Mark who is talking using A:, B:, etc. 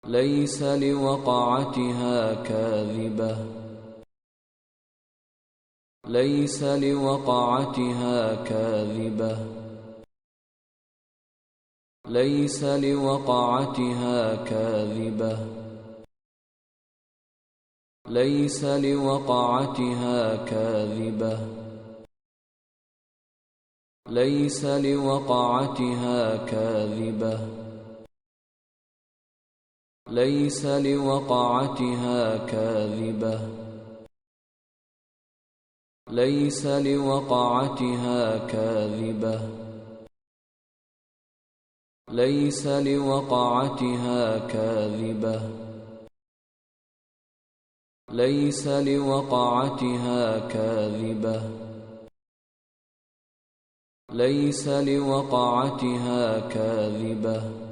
A: ليس لوقعتها كاذبة ليس لوقعتها كاذبة ليس لوقعتها كاذبة ليس لوقعتها كاذبة ليس لوقعتها كاذبة ليس لوقعتها كاذبة ليس لوقعتها كاذبة ليس لوقعتها كاذبة ليس لوقعتها كاذبة ليس لوقعتها كاذبة